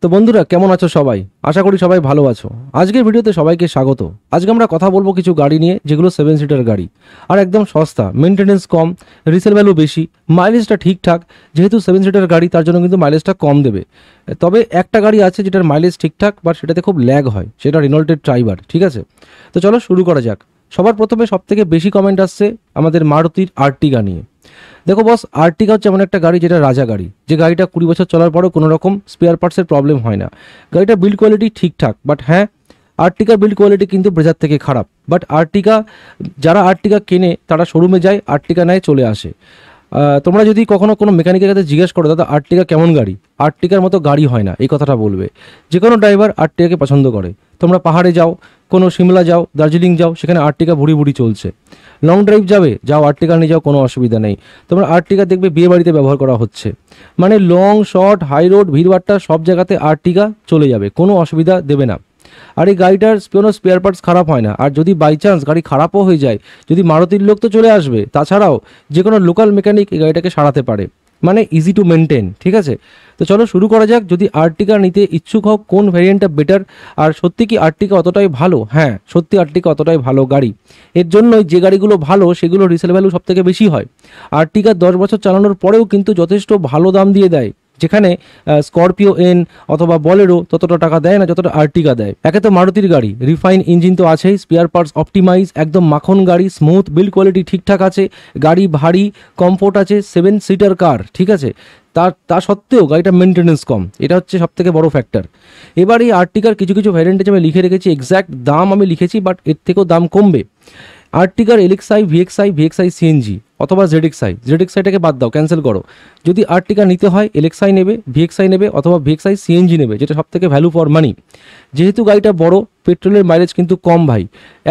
তো বন্ধুরা কেমন আছো সবাই? আশা করি সবাই ভালো আছো। আজকের ভিডিওতে সবাইকে স্বাগত। আজকে আমরা কথা বলবো কিছু গাড়ি নিয়ে যেগুলো 7 সিটার গাড়ি আর একদম সস্তা, মেনটেনেন্স কম, রিসেল ভ্যালু বেশি, মাইলেজটা ঠিকঠাক। যেহেতু 7 সিটার গাড়ি তার জন্য কিন্তু মাইলেজটা কম দেবে। তবে একটা গাড়ি আছে যেটার মাইলেজ ঠিকঠাক বাট সেটাতে খুব ল্যাগ হয়, সেটা রেনল্টের ট্রাইবার। ঠিক আছে, তো চলো শুরু করা যাক। সবার প্রথমে সবথেকে বেশি কমেন্ট আসছে আমাদের মারুতির আর্টিগা নিয়ে। দেখো বস, আর্টিগা হচ্ছে এমন একটা গাড়ি যেটা রাজা গাড়ি, যে গাড়িটা 20 বছর চলার পরেও কোনো রকম স্পেয়ার পার্টসের প্রবলেম হয় না। গাড়িটা বিল্ড কোয়ালিটি ঠিকঠাক, বাট হ্যাঁ, আর্টিগার বিল্ড কোয়ালিটি কিন্তু ব্রেজার থেকে খারাপ। বাট আর্টিগা, যারা আর্টিগা কেনে তারা শোরুমে যায়, আর্টিগা নেয়, চলে আসে। তোমরা যদি কখনো কোনো মেকানিকের কাছে জিজ্ঞেস করো দাদা আর্টিগা কেমন গাড়ি, আর্টিগার মতো গাড়ি হয় না, এই কথাটা বলবে। যে কোনো ড্রাইভার আর্টিগাকে পছন্দ করে। তোমরা পাহাড়ে যাও, কোনো সিমলা যাও, দার্জিলিং যাও, সেখানে আর্টিগা ভুড়ি ভুড়ি চলছে। লং ড্রাইভ যাবে, যাও আর্টিগা নিয়ে যাও, কোনো অসুবিধা নেই। তোমরা আর্টিগা দেখবে বিয়ে বাড়িতে ব্যবহার করা হচ্ছে, মানে লং শর্ট হাই রোড ভিড়ভাট্টা সব জায়গাতে আর্টিগা চলে যাবে, কোনো অসুবিধা দেবে না। আর এই গাড়িটার কোনো স্পেয়ার পার্টস খারাপ হয় না। আর যদি বাই চান্স গাড়ি খারাপও হয়ে যায়, যদি মারুতির লোক তো চলে আসবে, তাছাড়াও যে কোনো লোকাল মেকানিক এই গাড়িটাকে সারাতে পারে, মানে ইজি টু মেনটেন। ঠিক আছে, তো চলো শুরু করা যাক। যদি আর্টিগা নিতে ইচ্ছুক হও, কোন ভ্যারিয়েন্টটা বেটার, আর সত্যি কি আর্টিগা অতটাই ভালো? হ্যাঁ, সত্যি আর্টিগা অতটাই ভালো গাড়ি। এর জন্যই যে গাড়িগুলো ভালো সেগুলো রিসেল ভ্যালু সব থেকে বেশি হয়। আর্টিগা 10 বছর চালানোর পরেও কিন্তু যথেষ্ট ভালো দাম দিয়ে দেয়, যেখানে স্করপিও এন অথবা বলেরো ততটা টাকা দেয় না যতটা আর্টিগা দেয়। একে তো মারুতির গাড়ি, রিফাইন ইঞ্জিন তো আছেই, স্পেয়ার পার্টস অপটিমাইজ, একদম মাখন গাড়ি, স্মুথ, বিল্ড কোয়ালিটি ঠিকঠাক আছে, গাড়ি ভারী, কমফোর্ট আছে, 7 সিটার কার। ঠিক আছে, তা সত্ত্বেও গাড়িটা মেনটেনেন্স কম, এটা হচ্ছে সব থেকে বড় ফ্যাক্টর। এবার এই আর্টিগার কিছু কিছু ভ্যারিয়েন্টে আমি লিখে রেখেছি, এক্স্যাক্ট দাম আমি লিখেছি, বাট এর থেকেও দাম কমবে। আর্টিগার এলএক্সআই, ভিএক্সআই সিএনজি অথবা জেডএক্সআইটাকে বাদ দাও, ক্যান্সেল করো। যদি আর্টিগা নিতে হয় এলএক্সআই নেবে, ভিএক্সআই নেবে অথবা ভিএক্সআই সিএনজি নেবে, যেটা সব থেকে ভ্যালু ফর মানি। যেহেতু গাড়িটা বড়, পেট্রোলের মাইলেজ কিন্তু কম ভাই,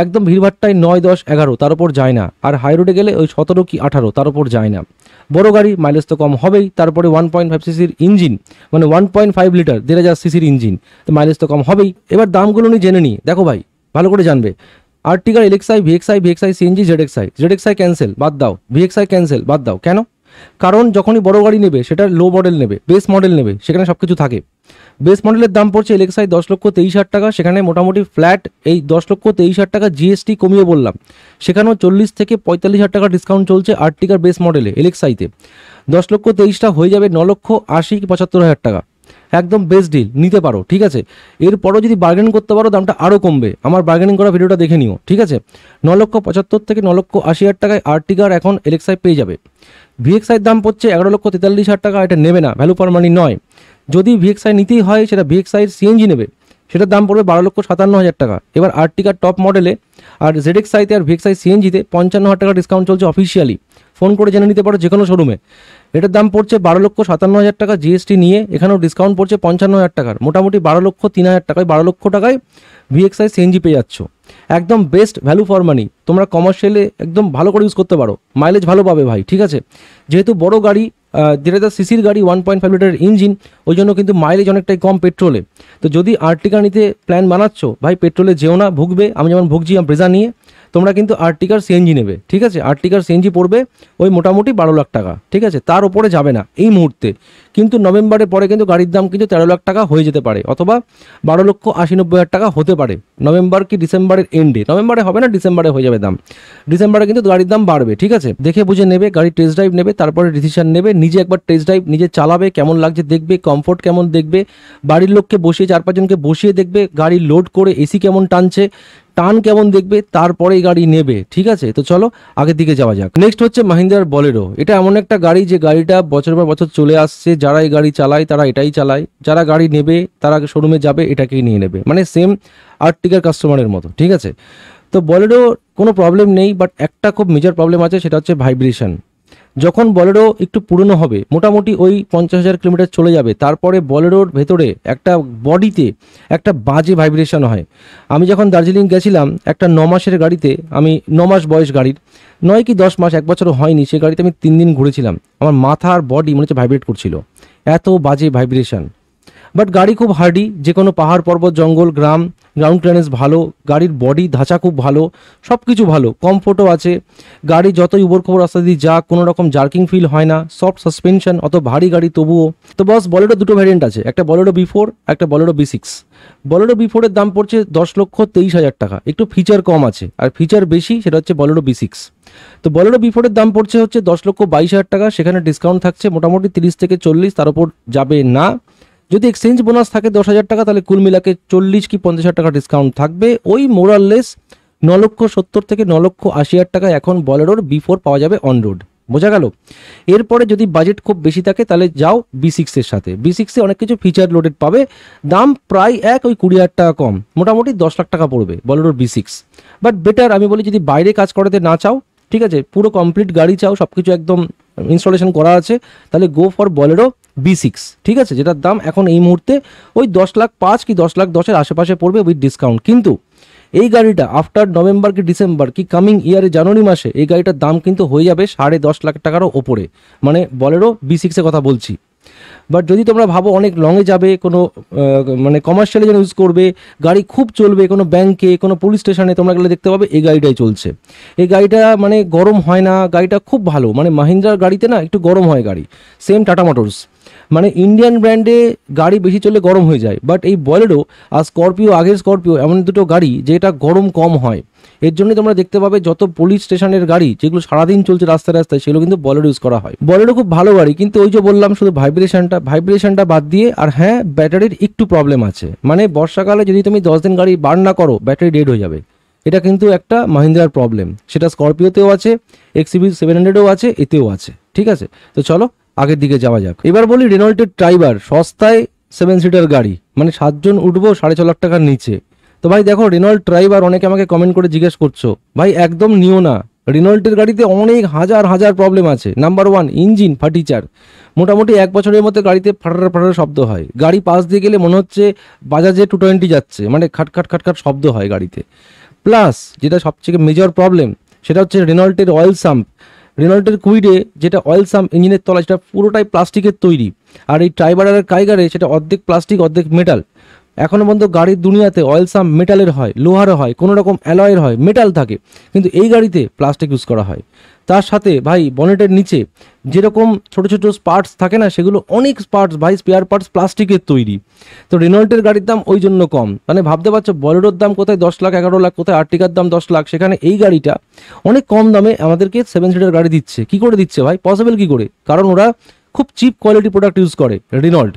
একদম ভিড়ভাট্টায় 9, 10, 11 তার উপর যায় না। আর হাই রোডে গেলে ওই 17 কি 18 তার উপর যায় না। বড় গাড়ি মাইলেজ তো কম হবেই, তারপরে 1.5 সিসির ইঞ্জিন, মানে 1.5 লিটার 1500 সিসির ইঞ্জিন, তো মাইলেজ তো কম হবেই। এবার দামগুলো নিয়ে জেনে নিই, দেখো ভাই ভালো করে জানবে। আর্টিগার LXI, VXI CNG, ZXI cancel, বাদ দাও। ভিএক্সআই ক্যান্সেল, বাদ দাও। কেন? কারণ যখনই বড় গাড়ি নেবে সেটা লো মডেল নেবে, বেস মডেল নেবে, সেখানে সব কিছু থাকে। বেস মডেলের দাম পড়ছে এলএক্সআই 10,23,000 টাকা, সেখানে মোটামুটি ফ্ল্যাট এই 10,23,000 টাকা জিএসটি কমিয়ে বললাম, সেখানেও 40 থেকে 45,000 টাকা ডিসকাউন্ট চলছে আর্টিগার বেস মডেলে এলএক্সআইতে। 10,23,000টা হয়ে যাবে 9,80,000 কি 75,000 টাকা, একদম বেস্ট ডিল, নিতে পারো। ঠিক আছে, এরপরও যদি বার্গেনিং করতে পারো দামটা আরও কমবে, আমার বার্গেনিং করা ভিডিওটা দেখে নিও। ঠিক আছে, 9,75,000 থেকে 9,80,000 টাকায় আর্টিগার এখন এলএক্সআই পেয়ে যাবে। ভিএক্সআইয়ের দাম পড়ছে 11,43,000 টাকা, এটা নেবে না, ভ্যালু ফর মানি নয়। যদি ভিএক্সআই নিতেই হয় সেটা ভিএক্সআইয়ের সিএনজি নেবে, সেটার দাম পড়বে 12,57,000 টাকা। এবার আর্টিগার টপ মডেলে আর জেডএক্সআইতে আর ভিএক্সআই সিএনজিতে 55,000 টাকা ডিসকাউন্ট চলছে অফিসিয়ালি, ফোন করে জেনে নিতে পারো যে কোনো শোরুমে। এটার দাম পড়ছে 12,57,000 টাকা জিএসটি নিয়ে, এখানেও ডিসকাউন্ট পড়ছে 55,000 টাকার, মোটামুটি 12,03,000 টাকায় 12 লক্ষ টাকায় ভিএক্সআই সিএনজি পেয়ে যাচ্ছ। একদম বেস্ট ভ্যালু ফর মানি, তোমরা কমার্শিয়ালে একদম ভালো করে ইউজ করতে পারো, মাইলেজ ভালো পাবে ভাই। ঠিক আছে, যেহেতু বড় গাড়ি, যেটা সিসির গাড়ি, 1.5 লিটারের ইঞ্জিন, ওই জন্য কিন্তু মাইলেজ অনেকটাই কম পেট্রোলে। তো যদি আর্টিগা নিতে প্ল্যান বানাচ্ছ ভাই, পেট্রোলে যেও না, ভুগবে। আমি যেমন ভুগছি ব্রেজা নিয়ে, তোমরা কিন্তু আর্টিগার সিএনজি নেবে। ঠিক আছে, আর্টিগার সিএনজি পড়বে ওই মোটামুটি 12 লাখ টাকা। ঠিক আছে, তার উপরে যাবে না এই মুহূর্তে, কিন্তু নভেম্বরের পরে কিন্তু গাড়ির দাম কিন্তু 13 লাখ টাকা হয়ে যেতে পারে, অথবা 12,80,90,000 টাকা হতে পারে নভেম্বর কি ডিসেম্বরের এন্ডে। নভেম্বরে হবে না, ডিসেম্বরে হয়ে যাবে দাম। ডিসেম্বরে কিন্তু গাড়ির দাম বাড়বে। ঠিক আছে, দেখে বুঝে নেবে, গাড়ির টেস্ট ড্রাইভ নেবে, তারপরে ডিসিশন নেবে। নিজে একবার টেস্ট ড্রাইভ নিজে চালাবে, কেমন লাগছে দেখবে, কমফোর্ট কেমন দেখবে, বাড়ির লোককে বসিয়ে 4-5 জনকে বসিয়ে দেখবে, গাড়ি লোড করে এসি কেমন টানছে, টান কেমন দেখবে, তারপরে গাড়ি নেবে। ঠিক আছে, তো চলো আগের দিকে যাওয়া যাক। নেক্সট হচ্ছে মাহিন্দ্রার বলেরো। এটা এমন একটা গাড়ি যে গাড়িটা বছর পর বছর চলে আসছে, যারা এই গাড়ি চালায় তারা এটাই চালায়, যারা গাড়ি নেবে তারা শোরুমে যাবে এটাকেই নিয়ে নেবে, মানে সেম আর্টিগার কাস্টমারের মতো। ঠিক আছে, তো বলেরো কোনো প্রবলেম নেই, বাট একটা খুব মেজর প্রবলেম আছে, সেটা হচ্ছে ভাইব্রেশন। যখন বলেরো একটু পুরনো হবে, মোটামুটি ওই 50,000 কিলোমিটার চলে যাবে, তারপরে বলেরোর ভেতরে একটা বডিতে একটা বাজে ভাইব্রেশন হয়। আমি যখন দার্জিলিং গেছিলাম একটা 9 মাসের গাড়িতে, আমি 9 মাস বয়স গাড়ির, 9 কি 10 মাস, 1 বছরও হয়নি, সে গাড়িতে আমি 3 দিন ঘুরেছিলাম, আমার মাথা আর বডি মনে হচ্ছে ভাইব্রেট করছিল, এত বাজে ভাইব্রেশন। বাট গাড়ি খুব হার্ডি, যে কোনো পাহাড় পর্বত জঙ্গল গ্রাম, গ্রাউন্ড ক্লিয়ারেন্স ভালো, গাড়ির বডি ধাঁচা খুব ভালো, সব কিছু ভালো, কমফোর্টও আছে। গাড়ি যতই উবর খবর রাস্তা দিয়ে যা কোনো রকম জার্কিং ফিল হয় না, সফট সাসপেনশন, অত ভারী গাড়ি তবুও। তো বস বলেরো দুটো ভ্যারিয়েন্ট আছে, একটা বলেরো B4, একটা বলেরো B6। বলেরো B4 এর দাম পড়ছে 10,23,000 টাকা, একটু ফিচার কম আছে, আর ফিচার বেশি সেটা হচ্ছে বলেরো B6। তো বলেরো B4 এর দাম পড়ছে হচ্ছে 10,22,000 টাকা, সেখানে ডিসকাউন্ট থাকছে মোটামুটি 30 থেকে 40, তার উপর যাবে না। যদি এক্সচেঞ্জ বোনাস থাকে 10,000 টাকা, তাহলে কুল মিলাকে 40 কি 50,000 টাকা ডিসকাউন্ট থাকবে। ওই মোরাললেস 9,70,000 থেকে 9,80,000 টাকা এখন বলেরোর B4 পাওয়া যাবে অন রোড। বোঝা গেল? এরপরে যদি বাজেট খুব বেশি থাকে তাহলে যাও B6 এর সাথে। B6 এ অনেক কিছু ফিচার লোডেড পাবে, দাম প্রায় ওই 20,000 টাকা কম, মোটামুটি 10 লাখ টাকা পড়বে বলেরোর B6। বাট বেটার আমি বলি, যদি বাইরে কাজ করাতে না চাও, ঠিক আছে, পুরো কমপ্লিট গাড়ি চাও, সব কিছু একদম ইনস্টলেশন করা আছে, তাহলে গো ফর বলেরো B6, ঠিক আছে, যেটার দাম এখন এই মুহূর্তে ওই 10,05,000 কি 10,10,000 আশেপাশে পড়বে উইথ ডিসকাউন্ট। কিন্তু এই গাড়িটা আফটার নভেম্বর কি ডিসেম্বর কি কামিং ইয়ারে জানুয়ারি মাসে এই গাড়িটার দাম কিন্তু হয়ে যাবে 10.5 লাখ টাকারও ওপরে, মানে বলেরো B6 এর কথা বলছি। বাট যদি তোমরা ভাবো অনেক লংয়ে যাবে, কোনো মানে কমার্শিয়ালি যেন ইউজ করবে, গাড়ি খুব চলবে, কোনো ব্যাংকে কোনো পুলিশ স্টেশনে, তোমরা গেলে দেখতে পাবে এই গাড়িটাই চলছে। এই গাড়িটা মানে গরম হয় না, গাড়িটা খুব ভালো, মানে মাহিন্দ্রার গাড়িতে না একটু গরম হয় গাড়ি, সেম টাটা মোটরস, মানে ইন্ডিয়ান ব্র্যান্ডে গাড়ি বেশি চললে গরম হয়ে যায়, বাট এই বলেরো আর স্করপিও, আগের স্করপিও, এমন দুটো গাড়ি যেটা গরম কম হয়। এর জন্য তোমরা দেখতে পাবে যত পুলিশ স্টেশনের গাড়ি যেগুলো সারাদিন চলছে রাস্তায় রাস্তায়, সেগুলো কিন্তু বলেরো ইউজ করা হয়। বলেরো খুব ভালো গাড়ি, কিন্তু ওই যে বললাম শুধু ভাইব্রেশনটা বাদ দিয়ে, আর হ্যাঁ ব্যাটারির একটু প্রবলেম আছে, মানে বর্ষাকালে যদি তুমি 10 দিন গাড়ি বার্ন না করো ব্যাটারি ডেড হয়ে যাবে, এটা কিন্তু একটা মাহিন্দ্রার প্রবলেম। সেটা স্করপিওতেও আছে, XUV 700-এও আছে, এতেও আছে, ঠিক আছে। তো চলো আগের দিকে যাওয়া যাক। এবার বলি রেনল্টের ট্রাইবার, সস্তায় 7 সিটার গাড়ি, মানে 7 জন উঠবো 6.5 লাখ টাকার নিচে। তো ভাই দেখো রেনল্ট ট্রাইবার, অনেকে আমাকে কমেন্ট করে জিজ্ঞেস করছো, ভাই একদম নিও না। রেনল্টের গাড়িতে অনেক হাজার প্রবলেম আছে। নাম্বার 1, ইঞ্জিন ফার্টিচার, মোটামুটি 1 বছরের মধ্যে গাড়িতে ফাটার শব্দ হয়, গাড়ি পাশ দিয়ে গেলে মনে হচ্ছে বাজাজে 220 যাচ্ছে, মানে খাটখাট শব্দ হয় গাড়িতে। প্লাস যেটা সবথেকে মেজর প্রবলেম, সেটা হচ্ছে রেনল্টের অয়েল সাম্প। রেনল্টের কুইডে যেটা অয়েল সাম্প ইঞ্জিনের তলায়, সেটা পুরোটাই প্লাস্টিকের তৈরি, আর এই ট্রাইবারের কাইগারে সেটা অর্ধেক প্লাস্টিক অর্ধেক মেটাল। এখনো পর্যন্ত গাড়ির দুনিয়াতে অয়েল সাম্প মেটালের হয়, লোহার হয়, কোনো রকম অ্যালয়ের হয়, মেটাল থাকে, কিন্তু এই গাড়িতে প্লাস্টিক ইউজ করা হয়। তার সাথে ভাই বনেটের নিচে যেরকম ছোট ছোট পার্টস থাকে না, সেগুলো অনেক পার্টস ভাই স্পেয়ার পার্টস প্লাস্টিকের তৈরি। তো রেনল্টের গাড়ির দাম ওই জন্য কম, মানে ভাবতে পারছো বলেরোর দাম কোথায় 10 লাখ 11 লাখ, কোথায় আর্টিকার দাম 10 লাখ, সেখানে এই গাড়িটা অনেক কম দামে আমাদেরকে 7 সিটার গাড়ি দিচ্ছে। কি করে দিচ্ছে ভাই, পসিবল কি করে? কারণ ওরা খুব চিপ কোয়ালিটি প্রোডাক্ট ইউজ করে রেনল্ট,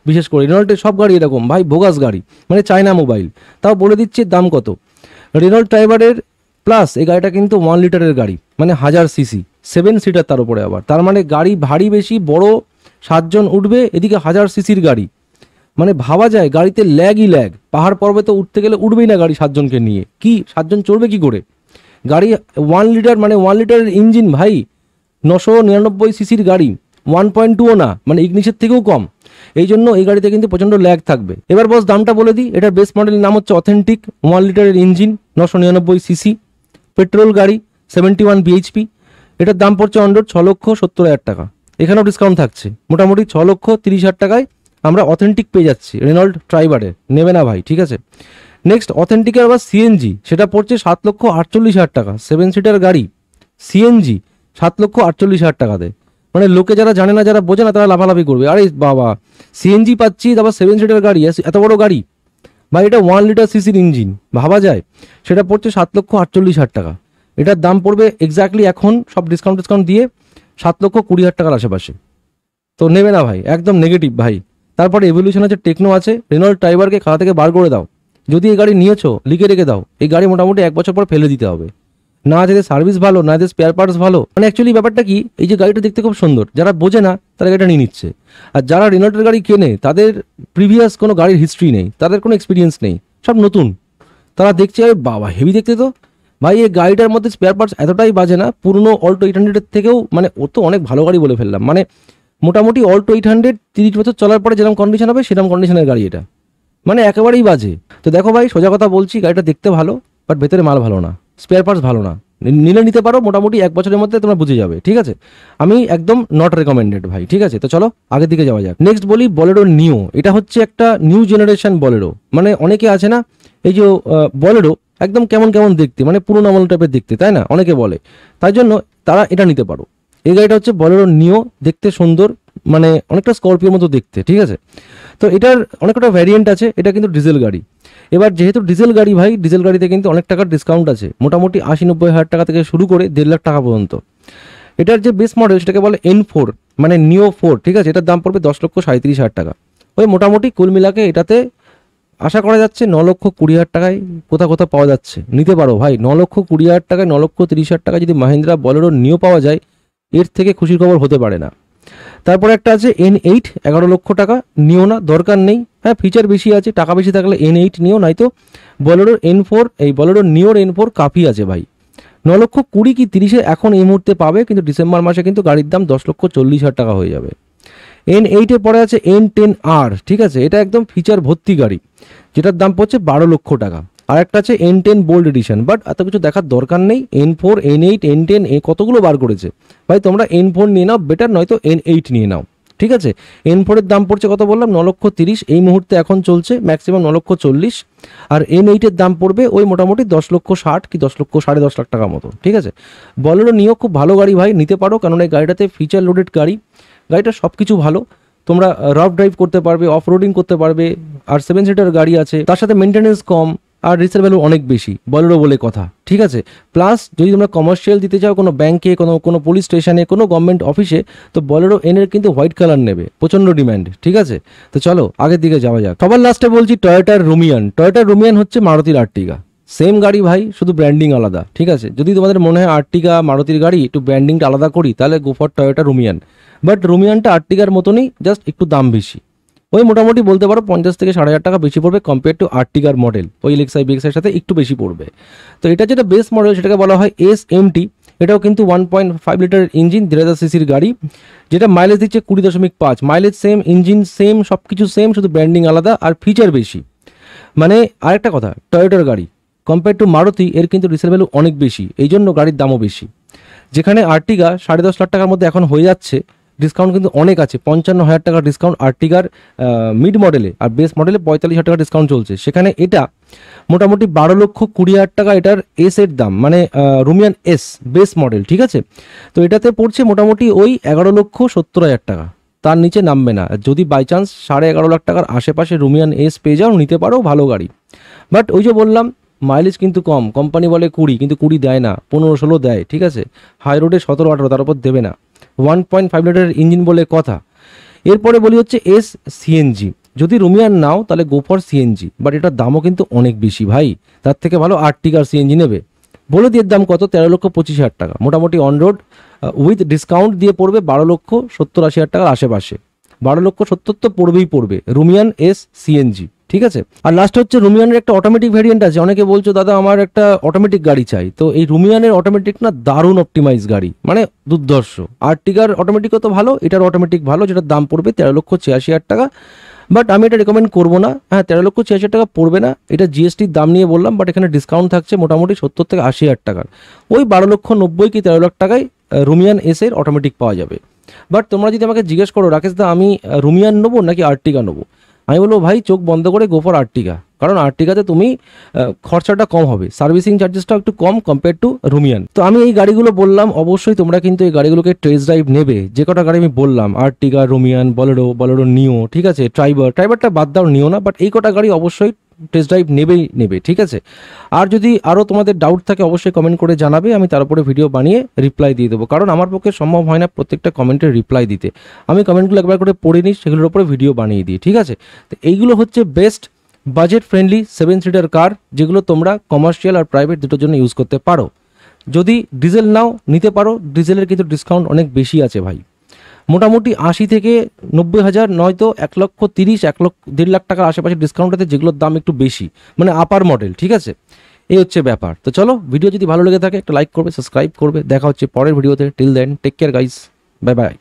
বিশেষ করে রেনল্টের সব গাড়ি এরকম ভাই, ভোগাস গাড়ি, মানে চায়না মোবাইল। তাও বলে দিচ্ছে দাম কত। রেনল্ট ট্রাইবারের প্লাস এই গাড়িটা কিন্তু 1 লিটারের গাড়ি, মানে 1000 সিসি, 7 সিটার তার উপরে আবার, তার মানে গাড়ি ভারী বেশি, বড়, 7 জন উঠবে, এদিকে 1000 সিসির গাড়ি, মানে ভাবা যায় গাড়িতে ল্যাগই ল্যাগ। পাহাড় পর্বতে উঠতে গেলে উঠবেই না গাড়ি 7 জনকে নিয়ে, কি 7 জন চড়বে কি করে? গাড়ি 1 লিটার, মানে 1 লিটারের ইঞ্জিন ভাই, 999 সিসির গাড়ি, 1.2ও না, মানে ইগনিসের থেকেও কম। এই জন্য এই গাড়িতে কিন্তু প্রচণ্ড ল্যাগ থাকবে। এবার বস দামটা বলে দিই, এটার বেস মডেলের নাম হচ্ছে অথেন্টিক, 1 লিটারের ইঞ্জিন, 999 সিসি, পেট্রোল গাড়ি, 71 বিএইচপি। এটার দাম পড়ছে অন রোড 6,70,000 টাকা। এখানেও ডিসকাউন্ট থাকছে, মোটামুটি 6,30,000 টাকায় আমরা অথেন্টিক পেয়ে যাচ্ছি রেনল্ট ট্রাইবারে। নেবে না ভাই, ঠিক আছে। নেক্সট অথেন্টিকের আবার সিএনজি, সেটা পড়ছে 7,48,000 টাকা, 7 সিটার গাড়ি, সিএনজি 7,48,000 টাকাতে। মানে লোকে যারা জানে না, যারা বোঝে না, তারা লাফালাফি করবে, আরে বাবা সিএনজি পাচ্ছি, তারপর 7 সিটার গাড়ি, এত বড় গাড়ি ভাই, এটা 1 লিটার সিসির ইঞ্জিন, ভাবা যায়। সেটা পড়ছে 7,48,000 টাকা। এটার দাম পড়বে এক্স্যাক্টলি এখন সব ডিসকাউন্ট দিয়ে 7,20,000 টাকার আশেপাশে। তো নেবে না ভাই, একদম নেগেটিভ ভাই। তারপরে এভলিউশন আছে, টেকনো আছে, রেনল্ট ট্রাইবারকে খাতা থেকে বার করে দাও। যদি এই গাড়ি নিয়েছো লিখে রেখে দাও, এই গাড়ি মোটামুটি 1 বছর পর ফেলে দিতে হবে। না যেতে সার্ভিস ভালো, না যেতে স্পেয়ার পার্টস ভালো, মানে অ্যাকচুয়ালি ব্যাপারটা কি, এই যে গাড়িটা দেখতে খুব সুন্দর, যারা বোঝে না তারা গাড়িটা নিয়ে নিচ্ছে, আর যারা রেনল্টের গাড়ি কেনে তাদের প্রিভিয়াস কোনো গাড়ির হিস্ট্রি নেই, তাদের কোনো এক্সপিরিয়েন্স নেই, সব নতুন। তারা দেখছে আরে বাবা হেভি দেখতে তো ভাই, এই গাড়িটার মধ্যে স্পেয়ার পার্টস এতটাই বাজে না, পুরনো অল্টো 800-এর থেকেও, মানে ও তো অনেক ভালো গাড়ি বলে ফেললাম, মানে মোটামুটি অল্টো 800 30 বছর চলার পরে যেরকম কন্ডিশন হবে সেরকম কন্ডিশনের গাড়ি এটা, মানে একেবারেই বাজে। তো দেখো ভাই সোজা কথা বলছি, গাড়িটা দেখতে ভালো বাট ভেতরে মাল ভালো না, স্পেয়ার পার্টস ভালো না, নিলে নিতে পারো, মোটামুটি 1 বছরের মধ্যে তোমরা বুঝে যাবে, ঠিক আছে। আমি একদম নট রেকমেন্ডেড ভাই, ঠিক আছে। তো চলো আগের দিকে যাওয়া যাক। নেক্সট বলি বলেরো নিও। এটা হচ্ছে একটা নিউ জেনারেশন বলেরো। মানে অনেকে আছে না, এই যে বলেরো একদম কেমন কেমন দেখতে, মানে পুরোনো আমল টাইপের দেখতে, তাই না, অনেকে বলে। তাই জন্য তারা এটা নিতে পারো। এই গাড়িটা হচ্ছে বলেরো নিও, দেখতে সুন্দর, মানে অনেকটা স্করপিওর মতো দেখতে, ঠিক আছে। তো এটার অনেকটা ভ্যারিয়েন্ট আছে, এটা কিন্তু ডিজেল গাড়ি। এবার যেহেতু ডিজেল গাড়ি ভাই, ডিজেল গাড়িতে কিন্তু অনেক টাকার ডিসকাউন্ট আছে, মোটামুটি 80-90 হাজার টাকা থেকে শুরু করে 1.5 লাখ টাকা পর্যন্ত। এটার যে বেস মডেল সেটাকে বলে N4, মানে নিও 4, ঠিক আছে। এটার দাম পড়বে 10,37,000 টাকা। ওই মোটামুটি কুল মিলাকে এটাতে আশা করা যাচ্ছে 9,20,000 টাকায় কোথাও কোথাও পাওয়া যাচ্ছে। নিতে পারো ভাই, 9,20,000 টাকায়, 9,30,000 টাকায় যদি মাহিন্দ্রা বলেরো নিও পাওয়া যায়, এর থেকে খুশির খবর হতে পারে না। তারপরে একটা আছে N8, 11 লক্ষ টাকা। নিও না, দরকার নেই। হ্যাঁ, ফিচার বেশি আছে, টাকা বেশি থাকলে N8 নিও, নয়তো বলেরোর N4, এই বলেরোর নিওর N4 কাফি আছে ভাই। 9,20,000 কি 30-এ এখন এই মুহূর্তে পাবে, কিন্তু ডিসেম্বর মাসে কিন্তু গাড়ির দাম 10,40,000 টাকা হয়ে যাবে। N8 এ পরে আছে N10R, ঠিক আছে। এটা একদম ফিচার ভর্তি গাড়ি, যেটার দাম পড়ছে 12 লক্ষ টাকা। আর একটা আছে N10 বোল্ড এডিশন, বাট এত কিছু দেখার দরকার নেই। N4, N8, N10 কতগুলো বার করেছে ভাই, তোমরা N4 নিয়ে নাও বেটার, নয়তো N8 নিয়ে নাও, ঠিক আছে। N4 এর দাম পড়ছে কত বললাম, 9,30,000 এই মুহূর্তে এখন চলছে, ম্যাক্সিমাম 9,40,000। আর N8 এর দাম পড়বে ওই মোটামুটি 10,60,000 কি 10,10,5 লাখ টাকা মতো, ঠিক আছে। বলেরো নিও খুব ভালো গাড়ি ভাই, নিতে পারো, কারণ এই গাড়িটাতে ফিচার লোডেড গাড়ি, গাড়িটা সব কিছু ভালো। তোমরা রাফ ড্রাইভ করতে পারবে, অফ রোডিং করতে পারবে, আর 7 সিটার গাড়ি আছে, তার সাথে মেনটেন্যান্স কম, আর রিসেল ভ্যালু অনেক বেশি বলেরো বলে কথা, ঠিক আছে। প্লাস যদি তোমরা কমার্শিয়াল দিতে চাও কোনো ব্যাংকে, কোনো পুলিশ স্টেশনে, কোনো গভর্নমেন্ট অফিসে, তো বলেরো এনের কিন্তু হোয়াইট কালার নেবে, প্রচণ্ড ডিম্যান্ড, ঠিক আছে। তো চলো আগের দিকে যাওয়া যাক। সবার লাস্টে বলছি টয়োটার রুমিয়ান। টয়োটার রুমিয়ান হচ্ছে মারুতির আর্টিগা, সেম গাড়ি ভাই, শুধু ব্র্যান্ডিং আলাদা, ঠিক আছে। যদি তোমাদের মনে হয় আর্টিগা মারুতির গাড়ি, একটু ব্র্যান্ডিংটা আলাদা করি, তাহলে গো ফর টয়োটা রুমিয়ান। বাট রুমিয়ানটা আর্টিগার মতনই, জাস্ট একটু দাম বেশি। ওই মোটামুটি বলতে পারো 50 থেকে 5,500 টাকা বেশি পড়বে কম্পেয়ার টু আর্টিগার মডেল, ওই এলএক্সআই বিএক্সআই সাথে একটু বেশি পড়বে। তো এটা যেটা বেস মডেল সেটাকে বলা হয় SMT। এটাও কিন্তু 1.5 লিটার ইঞ্জিন, 1,500 সিসির গাড়ি, যেটা মাইলেজ দিচ্ছে 20.5। মাইলেজ সেম, ইঞ্জিন সেম, সব কিছু সেম, শুধু ব্র্যান্ডিং আলাদা আর ফিচার বেশি। মানে আরেকটা কথা, টয়োটার গাড়ি কম্পেয়ার টু মারুতি এর কিন্তু রিসেল ভ্যালু অনেক বেশি, এই জন্য গাড়ির দামও বেশি। যেখানে আর্টিগা 10.5 লাখ টাকার মধ্যে এখন হয়ে যাচ্ছে, ডিসকাউন্ট কিন্তু অনেক আছে, 55,000 টাকার ডিসকাউন্ট আর্টিগার মিড মডেলে, আর বেস মডেলে 45,000 টাকা ডিসকাউন্ট চলছে। সেখানে এটা মোটামুটি 12,20,000 টাকা এটার এস এর দাম, মানে রুমিয়ান এস বেস মডেল, ঠিক আছে। তো এটাতে পড়ছে মোটামুটি ওই 11,70,000 টাকা, তার নিচে নামবে না। যদি বাই চান্স 11.5 লাখ টাকার আশেপাশে রুমিয়ান এস পেয়ে যাও, নিতে পারো, ভালো গাড়ি। বাট ওই যে বললাম, মাইলেজ কিন্তু কম, কোম্পানি বলে 20, কিন্তু 20 দেয় না, 15-16 দেয়, ঠিক আছে। হাই রোডে 17-18, তার উপর দেবে না। 1.5 লিটারের ইঞ্জিন বলে কথা। এরপরে বলি হচ্ছে সিএনজি। যদি রুমিয়ান নাও তাহলে গো ফর সিএনজি, বাট এটার দামও কিন্তু অনেক বেশি ভাই, তার থেকে ভালো আর্টিগার সিএনজি নেবে। বলে দিয়ে দাম কত, 13,25,000 টাকা, মোটামুটি অন রোড উইথ ডিসকাউন্ট দিয়ে পড়বে 12,70,80,000 টাকার আশেপাশে। 12,70,000 তো পড়বেই পড়বে রুমিয়ান সিএনজি, ঠিক আছে। আর লাস্ট হচ্ছে রুমিয়ানের একটা অটোমেটিক ভ্যারিয়েন্ট আছে। অনেকে বলছো দাদা আমার একটা অটোমেটিক গাড়ি চাই, তো এই রুমিয়ানের অটোমেটিক না দারুণ অপটিমাইজ গাড়ি, মানে দুর্ধর্ষ। আর্টিগার অটোমেটিকও তো ভালো, এটার অটোমেটিক ভালো, যেটার দাম পড়বে 13,86,000 টাকা। বাট আমি এটা রেকমেন্ড করবো না। হ্যাঁ, 13,86,000 টাকা পড়বে না, এটা জিএসটির দাম নিয়ে বললাম, বাট এখানে ডিসকাউন্ট থাকছে মোটামুটি 70 থেকে 80,000 টাকার, ওই 12,90,000 কি 13 লাখ টাকায় রুমিয়ান এর অটোমেটিক পাওয়া যাবে। বাট তোমরা যদি আমাকে জিজ্ঞেস করো রাকেশ দা আমি রুমিয়ান নেবো নাকি আর্টিগা নেবো, আমি বলবো ভাই চোখ বন্ধ করে গো ফর আর্টিগা, কারণ আর্টিগাতে তুমি খরচাটা কম হবে, সার্ভিসিং চার্জেসটাও একটু কম কম্পেয়ার টু রুমিয়ান। তো আমি এই গাড়িগুলো বললাম, অবশ্যই তোমরা কিন্তু এই গাড়িগুলোকে টেস্ট ড্রাইভ নেবে। যে কটা গাড়ি আমি বললাম, আর্টিগা, রুমিয়ান, বলেরো নিও, ঠিক আছে, ট্রাইবারটা বাদ দাও, নিও না, বাট এই কটা গাড়ি অবশ্যই টেস্ট ড্রাইভ নেবে, ঠিক আছে। আর যদি আরও তোমাদের ডাউট থাকে অবশ্যই কমেন্ট করে জানাবে, আমি তার উপরে ভিডিও বানিয়ে রিপ্লাই দিয়ে দেবো, কারণ আমার পক্ষে সম্ভব হয় না প্রত্যেকটা কমেন্টের রিপ্লাই দিতে। আমি কমেন্টগুলো একবার করে পড়ে নিই, সেগুলোর উপরে ভিডিও বানিয়ে দিই, ঠিক আছে। তো এইগুলো হচ্ছে বেস্ট বাজেট ফ্রেন্ডলি 7 সিটার কার, যেগুলো তোমরা কমার্শিয়াল আর প্রাইভেট দুটোর জন্য ইউজ করতে পারো। যদি ডিজেল নাও নিতে পারো, ডিজেলের কিন্তু ডিসকাউন্ট অনেক বেশি আছে ভাই, মোটামুটি 80 থেকে 90,000, নয়তো 1,30,000, 1,50,000 লাখ টাকার আশেপাশে ডিসকাউন্ট আছে, যেগুলোর দাম একটু বেশি, মানে আপার মডেল, ঠিক আছে। এই হচ্ছে ব্যাপার। তো চলো, ভিডিও যদি ভালো লেগে থাকে একটা লাইক করবে, সাবস্ক্রাইব করবে। দেখা হচ্ছে পরের ভিডিওতে। Till then take care guys, bye by.